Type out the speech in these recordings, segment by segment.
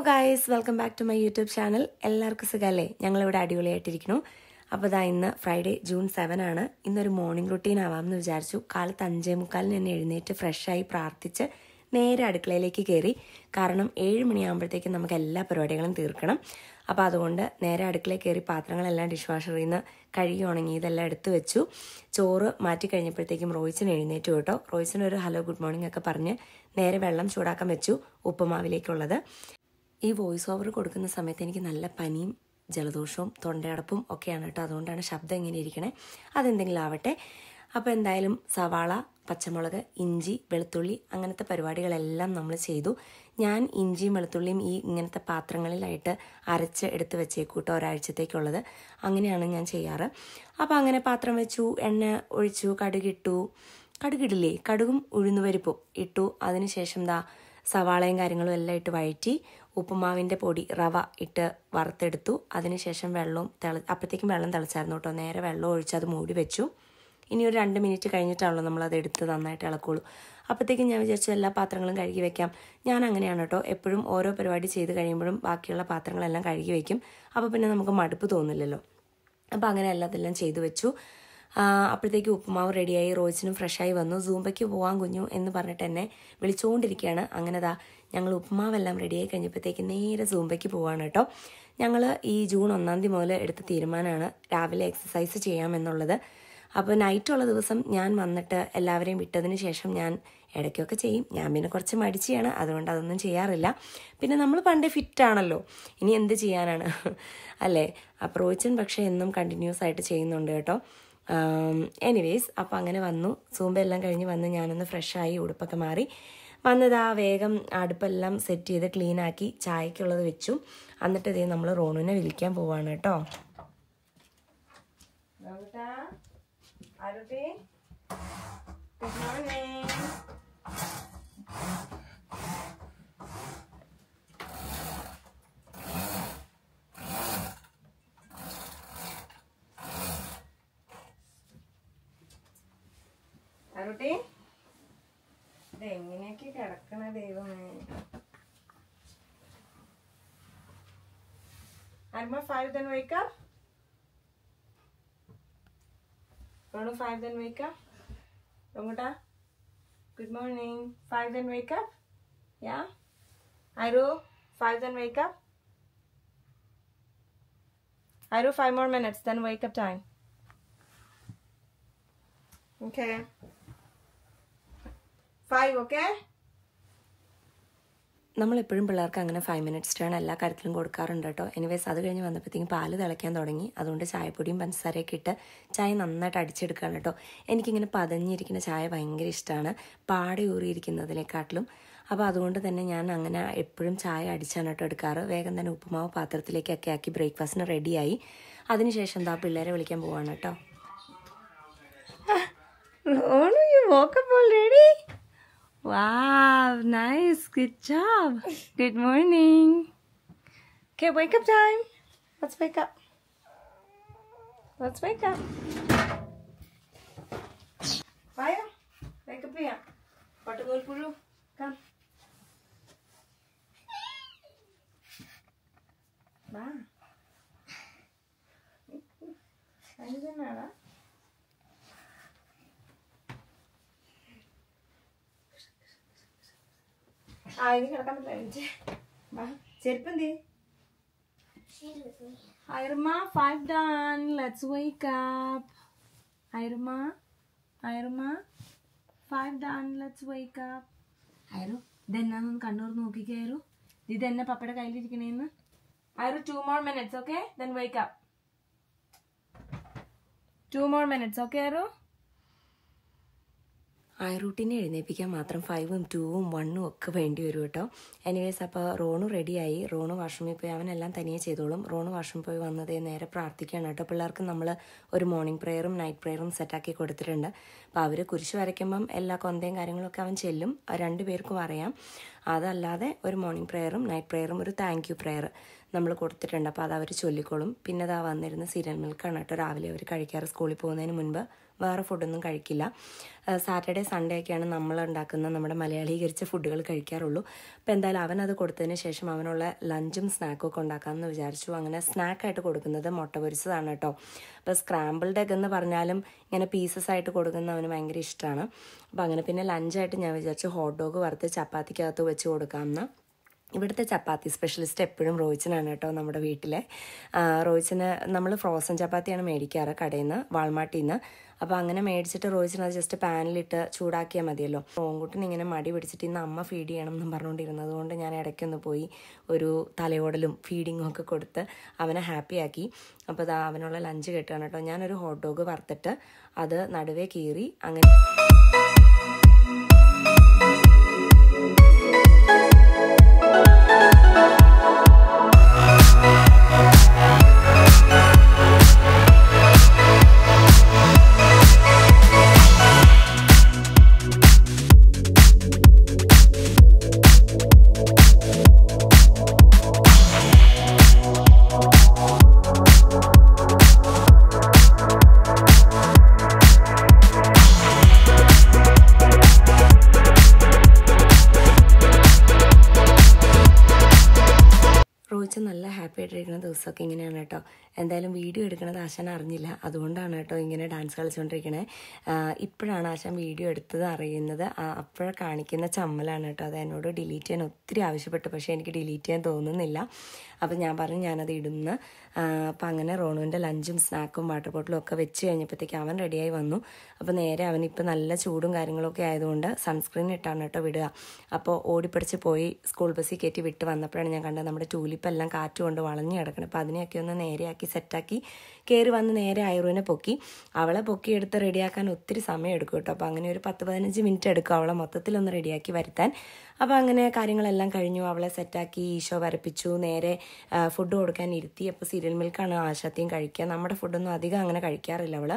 Guys, welcome back to my YouTube channel. എല്ലാവർക്കും സുഖമല്ലേ? ഞങ്ങളിവിടെ അടിപൊളിയായിട്ടിരിക്കുന്നു. അപ്പോൾ ഇതാ ഇന്ന് ഫ്രൈഡേ June 7 ആണ്. ഇന്നൊരു മോർണിംഗ് റുട്ടീൻ ആവാമെന്ന് വിചാരിച്ചു. കാലത്ത് 5:45 തന്നെ എഴുന്നേറ്റ് ഫ്രഷായി പ്രാർത്ഥിച്ച് നേരെ അടുക്കളയിലേക്ക് കയറി. കാരണം 7 മണിയാകുമ്പോഴത്തേക്കും നമുക്ക് എല്ലാ പരിപാടികളും തീർക്കണം. അപ്പോൾ അതുകൊണ്ട് നേരെ അടുക്കളയിൽ കയറി പാത്രങ്ങളെല്ലാം ഡിഷ് വാഷറിൽ നിന്ന് കഴുകി ഉണങ്ങി ഇതെല്ലാം എടുത്തു വെച്ചു. ചോറ് മാറ്റി കഴിഞ്ഞപ്പോഴത്തേക്കും റോയ്സിന് എഴുന്നേറ്റു കേട്ടോ. റോയ്സിനൊരു ഹലോ ഗുഡ് മോർണിംഗ് ഒക്കെ പറഞ്ഞ് നേരെ വെള്ളം ചൂടാക്കാൻ വെച്ചു ഉപ്പുമാവിലേക്കുള്ളത്. ഈ വോയിസ് ഓവർ കൊടുക്കുന്ന സമയത്ത് എനിക്ക് നല്ല പനിയും ജലദോഷവും തൊണ്ടയടപ്പും ഒക്കെയാണ് കേട്ടോ. അതുകൊണ്ടാണ് ശബ്ദം ഇങ്ങനെ ഇരിക്കണേ. അതെന്തെങ്കിലും ആവട്ടെ. അപ്പോൾ എന്തായാലും സവാള, പച്ചമുളക്, ഇഞ്ചി, വെളുത്തുള്ളി അങ്ങനത്തെ പരിപാടികളെല്ലാം നമ്മൾ ചെയ്തു. ഞാൻ ഇഞ്ചിയും വെളുത്തുള്ളിയും ഈ ഇങ്ങനത്തെ പാത്രങ്ങളിലായിട്ട് അരച്ച് എടുത്ത് വെച്ചേക്കൂട്ടോ ഒരാഴ്ചത്തേക്കുള്ളത്. അങ്ങനെയാണ് ഞാൻ ചെയ്യാറ്. അപ്പോൾ അങ്ങനെ പാത്രം വെച്ചു, എണ്ണ ഒഴിച്ചു, കടുകിടില്ലേ, കടുകും ഉഴുന്നുപരിപ്പും ഇട്ടു. അതിനുശേഷം സവാളയും കാര്യങ്ങളും എല്ലാം ഇട്ട് വഴറ്റി ഉപ്പുമാവിൻ്റെ പൊടി റവ ഇട്ട് വറുത്തെടുത്തു. അതിനുശേഷം അപ്പോഴത്തേക്കും വെള്ളം തിളച്ചായിരുന്നു കേട്ടോ. നേരെ വെള്ളം ഒഴിച്ച് അത് മൂടി വെച്ചു. ഇനി ഒരു 2 മിനിറ്റ് കഴിഞ്ഞിട്ടാണല്ലോ നമ്മളത് എടുത്ത് നന്നായിട്ട് ഇളക്കുള്ളൂ. അപ്പോഴത്തേക്കും ഞാൻ വിചാരിച്ചു എല്ലാ പാത്രങ്ങളും കഴുകി വെക്കാം. ഞാൻ അങ്ങനെയാണ് കേട്ടോ. എപ്പോഴും ഓരോ പരിപാടി ചെയ്ത് കഴിയുമ്പോഴും ബാക്കിയുള്ള പാത്രങ്ങളെല്ലാം കഴുകി വെക്കും. അപ്പോൾ പിന്നെ നമുക്ക് മടുപ്പ് തോന്നില്ലല്ലോ. അപ്പോൾ അങ്ങനെ എല്ലാതെല്ലാം ചെയ്തു വെച്ചു. അപ്പോഴത്തേക്ക് ഉപ്പുമാവ് റെഡിയായി. റോയ്സിനും ഫ്രഷായി വന്നു. സൂംബയ്ക്ക് പോകാൻ കുഞ്ഞു എന്ന് പറഞ്ഞിട്ട് എന്നെ വിളിച്ചുകൊണ്ടിരിക്കുകയാണ്. അങ്ങനെ ഞങ്ങൾ ഉപ്പുമാവെല്ലാം റെഡിയായി കഴിഞ്ഞപ്പോഴത്തേക്ക് നേരെ സൂംബയ്ക്ക് പോവാണ് കേട്ടോ. ഞങ്ങൾ ഈ June 1 മുതൽ എടുത്ത തീരുമാനമാണ് രാവിലെ എക്സസൈസ് ചെയ്യാമെന്നുള്ളത്. അപ്പോൾ നൈറ്റുള്ള ദിവസം ഞാൻ വന്നിട്ട് എല്ലാവരെയും വിട്ടതിന് ശേഷം ഞാൻ ഇടയ്ക്കൊക്കെ ചെയ്യും. ഞാൻ പിന്നെ കുറച്ച് മടിച്ചാണ്, അതുകൊണ്ട് അതൊന്നും ചെയ്യാറില്ല. പിന്നെ നമ്മൾ പണ്ടേ ഫിറ്റാണല്ലോ, ഇനി എന്ത് ചെയ്യാനാണ് അല്ലേ? അപ്പോൾ റോയ്ച്ചൻ പക്ഷേ എന്നും കണ്ടിന്യൂസ് ആയിട്ട് ചെയ്യുന്നുണ്ട് കേട്ടോ. എനിവേസ് അപ്പോൾ അങ്ങനെ വന്നു. സൂംബ എല്ലാം കഴിഞ്ഞ് വന്ന് ഞാനൊന്ന് ഫ്രഷായി ഉടുപ്പൊക്കെ മാറി വന്നതാ വേഗം അടുപ്പെല്ലാം സെറ്റ് ചെയ്ത് ക്ലീനാക്കി ചായക്കുള്ളത് വെച്ചു. എന്നിട്ട് ഇതേ നമ്മൾ റോണുവിനെ വിളിക്കാൻ പോവാണ് കേട്ടോ. അരുട്ടി, ഇതെങ്ങനെയൊക്കെ കിടക്കണ ദൈവമേ. Arma 5 then wake up. Ronu 5 then wake up. Rongota, good morning. 5 then wake up. Yeah. Iru 5 then wake up. Iru 5 more minutes then wake up time. Okay. 5, okay? നമ്മളെപ്പോഴും പിള്ളേർക്ക് അങ്ങനെ 5 മിനിറ്റ്സ് ടേൺ എല്ലാ കാര്യത്തിലും കൊടുക്കാറുണ്ട് കേട്ടോ. എനിവേസ് അത് കഴിഞ്ഞ് വന്നപ്പോഴത്തേക്കും പാല് തിളയ്ക്കാൻ തുടങ്ങി. അതുകൊണ്ട് ചായപ്പൊടിയും പഞ്ചസാരയൊക്കെ ഇട്ട് ചായ നന്നായിട്ട് അടിച്ചെടുക്കുകയാണ് കേട്ടോ. എനിക്കിങ്ങനെ പതഞ്ഞിരിക്കുന്ന ചായ ഭയങ്കര ഇഷ്ടമാണ്, പാടെ ഊറിയിരിക്കുന്നതിനെക്കാട്ടിലും. അപ്പോൾ അതുകൊണ്ട് തന്നെ ഞാൻ അങ്ങനെ എപ്പോഴും ചായ അടിച്ചാണ് കേട്ടോ എടുക്കാറ്. വേഗം തന്നെ ഉപ്പുമാവ് പാത്രത്തിലേക്കൊക്കെ ആക്കി ബ്രേക്ക്ഫാസ്റ്റിന് റെഡിയായി. അതിനുശേഷം പിള്ളേരെ വിളിക്കാൻ പോവാണ് കേട്ടോ. Ronu, you woke up already? Wow, nice. Good job. Good morning. Okay, wake up time. Let's wake up. Let's wake up. Fire, wake up here. Patagol Puru, come. Ba. Anything nada? ini kiടക്കാൻ പറ്റില്ല. ചെരുപ്പെന്തേ? Irma, 5 done. Let's wake up. Irma, 5 done. Let's wake up. ഇതെന്നാന്ന് Kannur നോക്കിക്കായിരുന്നു. ഇതെന്നെ പപ്പയുടെ കയ്യിലിരിക്കണേന്ന്. 2 more minutes, okay? Then wake up. 2 more minutes, okay, Iru? റൂട്ടിനെ എഴുന്നേൽപ്പിക്കാൻ മാത്രം 5ഉം 2ഉം 1ഉം ഒക്കെ വേണ്ടി വരും കേട്ടോ. Anyways അപ്പോൾ റോണു റെഡിയായി. റോണു വാഷ്റൂമിൽ പോയി അവനെല്ലാം തനിയെ ചെയ്തോളും. റോണു വാഷ്റൂമിൽ പോയി വന്നതേ നേരെ പ്രാർത്ഥിക്കുകയാണ് കേട്ടോ. പിള്ളേർക്ക് നമ്മൾ ഒരു മോർണിംഗ് പ്രെയറും നൈറ്റ് പ്രെയറും സെറ്റാക്കി കൊടുത്തിട്ടുണ്ട്. അപ്പോൾ അവർ കുരിശ് വരയ്ക്കുമ്പം എല്ലാ കൊന്തയും കാര്യങ്ങളൊക്കെ അവൻ ചെല്ലും. 2 പേർക്കും അറിയാം. അതല്ലാതെ ഒരു മോർണിംഗ് പ്രെയറും നൈറ്റ് പ്രെയറും ഒരു താങ്ക് യു പ്രെയർ നമ്മൾ കൊടുത്തിട്ടുണ്ട്. അപ്പോൾ അത് അവർ ചൊല്ലിക്കോളും. പിന്നെ വന്നിരുന്ന സീരിയൽ മിൽക്കാണ് കേട്ടോ രാവിലെ അവർ കഴിക്കാറ്. സ്കൂളിൽ പോകുന്നതിന് മുൻപ് വേറെ ഫുഡൊന്നും കഴിക്കില്ല. സാറ്റർഡേ സൺഡേ ഒക്കെയാണ് നമ്മൾ ഉണ്ടാക്കുന്ന നമ്മുടെ മലയാളീകരിച്ച ഫുഡുകൾ കഴിക്കാറുള്ളൂ. അപ്പോൾ എന്തായാലും അവനത് കൊടുത്തതിന് ശേഷം അവനുള്ള ലഞ്ചും സ്നാക്കും ഒക്കെ ഉണ്ടാക്കാമെന്ന് വിചാരിച്ചു. അങ്ങനെ സ്നാക്കായിട്ട് കൊടുക്കുന്നത് മുട്ട പൊരിച്ചതാണ് കേട്ടോ. അപ്പോൾ സ്ക്രാമ്പിൾഡ് എഗ് എന്ന് പറഞ്ഞാലും ഇങ്ങനെ പീസസ് ആയിട്ട് കൊടുക്കുന്ന അവന് ഭയങ്കര ഇഷ്ടമാണ്. അപ്പോൾ അങ്ങനെ പിന്നെ ലഞ്ചായിട്ട് ഞാൻ വിചാരിച്ചു ഹോട്ട് ഡോഗ് വറുത്ത് ചപ്പാത്തിക്കകത്ത് വെച്ച് കൊടുക്കാമെന്ന്. ഇവിടുത്തെ ചപ്പാത്തി സ്പെഷ്യലിസ്റ്റ് എപ്പോഴും റോയിച്ചനാണ് കേട്ടോ നമ്മുടെ വീട്ടിലെ. റോയിച്ചന് നമ്മൾ ഫ്രോസൺ ചപ്പാത്തിയാണ് മേടിക്കാറ് കടയിൽ നിന്ന്, വാൾമാർട്ടിൽ നിന്ന്. അപ്പോൾ അങ്ങനെ മേടിച്ചിട്ട് റോയിച്ചന് അത് ജസ്റ്റ് പാനിലിട്ട് ചൂടാക്കിയാൽ മതിയല്ലോ. റോങ്കുട്ടിന് ഇങ്ങനെ മടി പിടിച്ചിട്ട് ഇന്ന് അമ്മ ഫീഡ് ചെയ്യണം എന്നും പറഞ്ഞുകൊണ്ടിരുന്നത് കൊണ്ട് ഞാൻ ഇടയ്ക്കൊന്ന് പോയി ഒരു തലയോടലും ഫീഡിങ്ങും ഒക്കെ കൊടുത്ത് അവനെ ഹാപ്പിയാക്കി. അപ്പോൾ അത് അവനുള്ള ലഞ്ച് കിട്ടുകയാണ് കേട്ടോ. ഞാനൊരു ഹോട്ട് ഡോഗ് വറുത്തിട്ട് അത് നടുവേ കീറി അങ്ങനെ നല്ല ഹാപ്പി ആയിട്ടിരിക്കുന്ന ദിവസമൊക്കെ ഇങ്ങനെയാണ് കേട്ടോ. എന്തായാലും വീഡിയോ എടുക്കുന്നത് ആശാൻ അറിഞ്ഞില്ല, അതുകൊണ്ടാണ് കേട്ടോ ഇങ്ങനെ ഡാൻസ് കളിച്ചുകൊണ്ടിരിക്കണേ. ഇപ്പോഴാണ് ആശാൻ വീഡിയോ എടുത്തത് അറിയുന്നത്. അപ്പോഴെ കാണിക്കുന്ന ചമ്മലാണ് കേട്ടോ. അത് എന്നോട് ഡിലീറ്റ് ചെയ്യാൻ ഒത്തിരി ആവശ്യപ്പെട്ടു, പക്ഷേ എനിക്ക് ഡിലീറ്റ് ചെയ്യാൻ തോന്നുന്നില്ല. അപ്പം ഞാൻ പറഞ്ഞു ഞാനത് ഇടുന്നു. അപ്പം അങ്ങനെ റോണുവിൻ്റെ ലഞ്ചും സ്നാക്കും വാട്ടർ ബോട്ടിലും ഒക്കെ വെച്ച് കഴിഞ്ഞപ്പോഴത്തേക്ക് അവൻ റെഡിയായി വന്നു. അപ്പോൾ നേരെ അവനിപ്പോൾ നല്ല ചൂടും കാര്യങ്ങളൊക്കെ ആയതുകൊണ്ട് സൺസ്ക്രീൻ ഇട്ടാണ് കേട്ടോ വിടുക. അപ്പോൾ ഓടിപ്പിടിച്ച് പോയി സ്കൂൾ ബസ്സിൽ കയറ്റി വിട്ട് വന്നപ്പോഴാണ് ഞാൻ കണ്ടത് നമ്മുടെ ടൂലിപ്പെല്ലാം കാറ്റ് കൊണ്ട് വളഞ്ഞു കിടക്കണം. അപ്പോൾ അതിനെയൊക്കെ ഒന്ന് നേരെയാക്കി സെറ്റാക്കി കയറി വന്ന് നേരെ ഐറുവിനെ പൊക്കി. അവളെ പൊക്കിയെടുത്ത് റെഡിയാക്കാൻ ഒത്തിരി സമയം എടുക്കും കേട്ടോ. അപ്പോൾ അങ്ങനെ ഒരു 10-15 മിനിറ്റ് എടുക്കും അവളെ മൊത്തത്തിലൊന്ന് റെഡിയാക്കി വരുത്താൻ. അപ്പോൾ അങ്ങനെ കാര്യങ്ങളെല്ലാം കഴിഞ്ഞു. അവളെ സെറ്റാക്കി ഈശോ വരപ്പിച്ചു. നേരെ ഫുഡ് കൊടുക്കാൻ ഇരുത്തി. അപ്പോൾ സീരിയൽ മിൽക്കാണ് ആശാത്തിയും കഴിക്കുക. നമ്മുടെ ഫുഡൊന്നും അധികം അങ്ങനെ കഴിക്കാറില്ല അവൾ.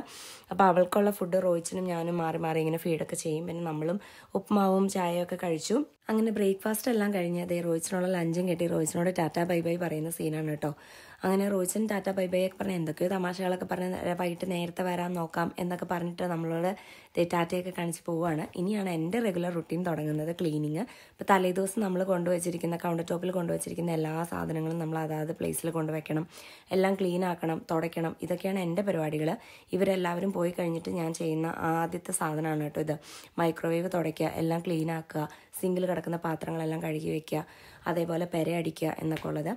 അപ്പോൾ അവൾക്കുള്ള ഫുഡ് റോയിച്ചനും ഞാനും മാറി മാറി ഇങ്ങനെ ഫീഡൊക്കെ ചെയ്യും. പിന്നെ നമ്മളും ഉപ്മാവും ചായയൊക്കെ കഴിച്ചു. അങ്ങനെ ബ്രേക്ക്ഫാസ്റ്റ് എല്ലാം കഴിഞ്ഞ് അതേ റോയിച്ചനുള്ള ലഞ്ചും കെട്ടി റോയിച്ചനോട് ടാറ്റാ ബൈ ബൈ പറയുന്ന സീനാണ് കേട്ടോ. അങ്ങനെ റോയിച്ചൻ ടാറ്റാ ബൈ ബൈ ഒക്കെ പറഞ്ഞ് എന്തൊക്കെയോ തമാശകളൊക്കെ പറഞ്ഞ് വൈകിട്ട് നേരത്തെ വരാൻ നോക്കാം എന്നൊക്കെ പറഞ്ഞിട്ട് നമ്മളോട് ടാറ്റയൊക്കെ കാണിച്ച് പോവുകയാണ്. ഇനിയാണ് എൻ്റെ റെഗുലർ റുട്ടീൻ തുടങ്ങുന്നത്, ക്ലീനിങ്. ഇപ്പോൾ തലേദിവസം നമ്മൾ കൊണ്ടുവച്ചിരിക്കുന്ന കൗണ്ടർ ടോപ്പിൽ കൊണ്ടുവച്ചിരിക്കുന്ന എല്ലാ സാധനങ്ങളും നമ്മൾ അതാത് പ്ലേസിൽ കൊണ്ടുവയ്ക്കണം, എല്ലാം ക്ലീൻ ആക്കണം, തുടയ്ക്കണം. ഇതൊക്കെയാണ് എൻ്റെ പരിപാടികൾ. ഇവരെല്ലാവരും പോയി കഴിഞ്ഞിട്ട് ഞാൻ ചെയ്യുന്ന ആദ്യത്തെ സാധനമാണ് കേട്ടോ ഇത്. മൈക്രോവേവ് തുടയ്ക്കുക, എല്ലാം ക്ലീൻ ആക്കുക, സിങ്കിൽ കിടക്കുന്ന പാത്രങ്ങളെല്ലാം കഴുകി വയ്ക്കുക, അതേപോലെ പെരയടിക്കുക എന്നൊക്കെ ഉള്ളത്.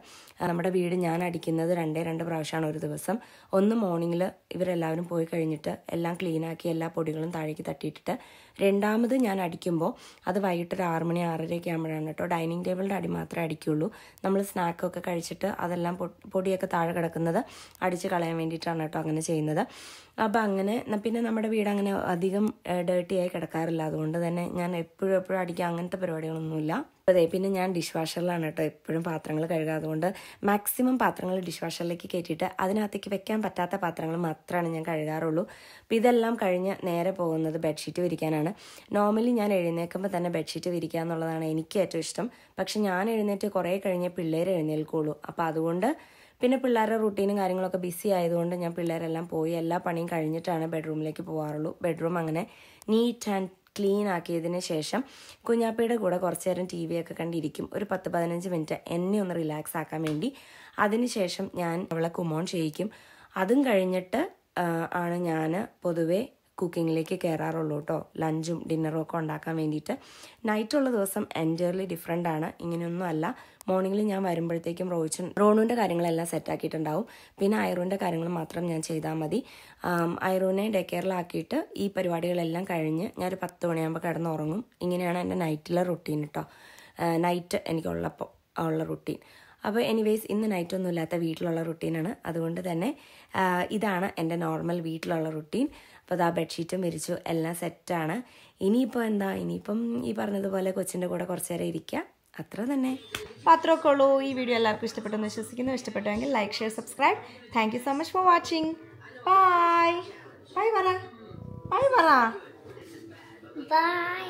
നമ്മുടെ വീട് ഞാൻ അടിക്കുന്നത് 2 പ്രാവശ്യമാണ് ഒരു ദിവസം. ഒന്ന് മോർണിംഗിൽ ഇവരെല്ലാവരും പോയി കഴിഞ്ഞിട്ട് എല്ലാം ക്ലീനാക്കി എല്ലാ പൊടികളും താഴേക്ക് തട്ടിയിട്ടിട്ട്, രണ്ടാമത് ഞാൻ അടിക്കുമ്പോൾ അത് വൈകിട്ട് ഒരു 6 മണി 6:30 ആകുമ്പോഴാണ് കേട്ടോ. ഡൈനിങ് ടേബിളിൻ്റെ അടി മാത്രമേ അടിക്കുള്ളൂ. നമ്മൾ സ്നാക്കൊക്കെ കഴിച്ചിട്ട് അതെല്ലാം പൊടിയൊക്കെ താഴെ കിടക്കുന്നത് അടിച്ച് കളയാൻ വേണ്ടിയിട്ടാണ് കേട്ടോ അങ്ങനെ ചെയ്യുന്നത്. അപ്പോൾ അങ്ങനെ പിന്നെ നമ്മുടെ വീട് അങ്ങനെ അധികം ഡേർട്ടിയായി കിടക്കാറില്ല. അതുകൊണ്ട് തന്നെ ഞാൻ എപ്പോഴും അടിക്കുക അങ്ങനത്തെ പരിപാടികളൊന്നുമില്ല. അതെ, പിന്നെ ഞാൻ ഡിഷ് വാഷറിലാണ് കേട്ടോ എപ്പോഴും പാത്രങ്ങൾ കഴുകുക. അതുകൊണ്ട് മാക്സിമം പാത്രങ്ങൾ ഡിഷ് വാഷറിലേക്ക് കയറ്റിയിട്ട് അതിനകത്തേക്ക് വെക്കാൻ പറ്റാത്ത പാത്രങ്ങൾ മാത്രമാണ് ഞാൻ കഴുകാറുള്ളൂ. അപ്പോൾ ഇതെല്ലാം കഴിഞ്ഞ് നേരെ പോകുന്നത് ബെഡ്ഷീറ്റ് വിരിക്കാനാണ്. നോർമലി ഞാൻ എഴുന്നേൽക്കുമ്പോൾ തന്നെ ബെഡ്ഷീറ്റ് വിരിക്കുക എന്നുള്ളതാണ് എനിക്ക് ഏറ്റവും ഇഷ്ടം. പക്ഷെ ഞാൻ എഴുന്നേറ്റ് കുറേ കഴിഞ്ഞ് പിള്ളേർ എഴുന്നേൽക്കുള്ളൂ. അപ്പോൾ അതുകൊണ്ട് പിന്നെ പിള്ളേരുടെ റൂട്ടീനും കാര്യങ്ങളൊക്കെ ബിസി ആയതുകൊണ്ട് ഞാൻ പിള്ളേരെല്ലാം പോയി എല്ലാ പണിയും കഴിഞ്ഞിട്ടാണ് ബെഡ്റൂമിലേക്ക് പോകാറുള്ളൂ. ബെഡ്റൂം അങ്ങനെ നീറ്റ് ആൻഡ് ക്ലീൻ ആക്കിയതിന് ശേഷം കുഞ്ഞാപ്പയുടെ കൂടെ കുറച്ച് നേരം TV ഒക്കെ കണ്ടിരിക്കും, ഒരു 10-15 മിനിറ്റ് എന്നെ ഒന്ന് റിലാക്സ് ആക്കാൻ വേണ്ടി. അതിനുശേഷം ഞാൻ അവളെ കുമോൺ ചെയ്യിക്കും. അതും കഴിഞ്ഞിട്ട് ആണ് ഞാൻ പൊതുവേ കുക്കിങ്ങിലേക്ക് കയറാറുള്ളൂ കേട്ടോ. ലഞ്ചും ഡിന്നറും ഒക്കെ ഉണ്ടാക്കാൻ വേണ്ടിയിട്ട്. നൈറ്റുള്ള ദിവസം എൻറ്റയർലി ഡിഫറെൻ്റ് ആണ്. ഇങ്ങനെയൊന്നും അല്ല. മോർണിംഗിൽ ഞാൻ വരുമ്പോഴത്തേക്കും റോണുവിൻ്റെ കാര്യങ്ങളെല്ലാം സെറ്റാക്കിയിട്ടുണ്ടാവും. പിന്നെ ഐറൂൻ്റെ കാര്യങ്ങൾ മാത്രം ഞാൻ ചെയ്താൽ മതി. ഐറൂനെ ഡേ കെയറിലാക്കിയിട്ട് ഈ പരിപാടികളെല്ലാം കഴിഞ്ഞ് ഞാനൊരു 10 മണിയാകുമ്പോൾ കിടന്നുറങ്ങും. ഇങ്ങനെയാണ് എൻ്റെ നൈറ്റിലെ റുട്ടീൻ കേട്ടോ. നൈറ്റ് എനിക്കുള്ളപ്പോൾ ഉള്ള റുട്ടീൻ. അപ്പോൾ എനിവേയ്സ് ഇന്ന് നൈറ്റൊന്നും ഇല്ലാത്ത വീട്ടിലുള്ള റുട്ടീനാണ്. അതുകൊണ്ട് തന്നെ ഇതാണ് എൻ്റെ നോർമൽ വീട്ടിലുള്ള റുട്ടീൻ. അപ്പോൾ അതാ ബെഡ്ഷീറ്റും വിരിച്ചു, എല്ലാം സെറ്റാണ്. ഇനിയിപ്പം ഈ പറഞ്ഞതുപോലെ കൊച്ചിൻ്റെ കൂടെ കുറച്ച് നേരം ഇരിക്കുക, അത്ര തന്നെ. അപ്പോൾ അത്രയൊക്കെ ഉള്ളൂ. ഈ വീഡിയോ എല്ലാവർക്കും ഇഷ്ടപ്പെട്ടെന്ന് വിശ്വസിക്കുന്നു. ഇഷ്ടപ്പെട്ടുവെങ്കിൽ like, share, subscribe. Thank you so much for watching. Bye bye പറ, ബൈ പറ, ബൈ.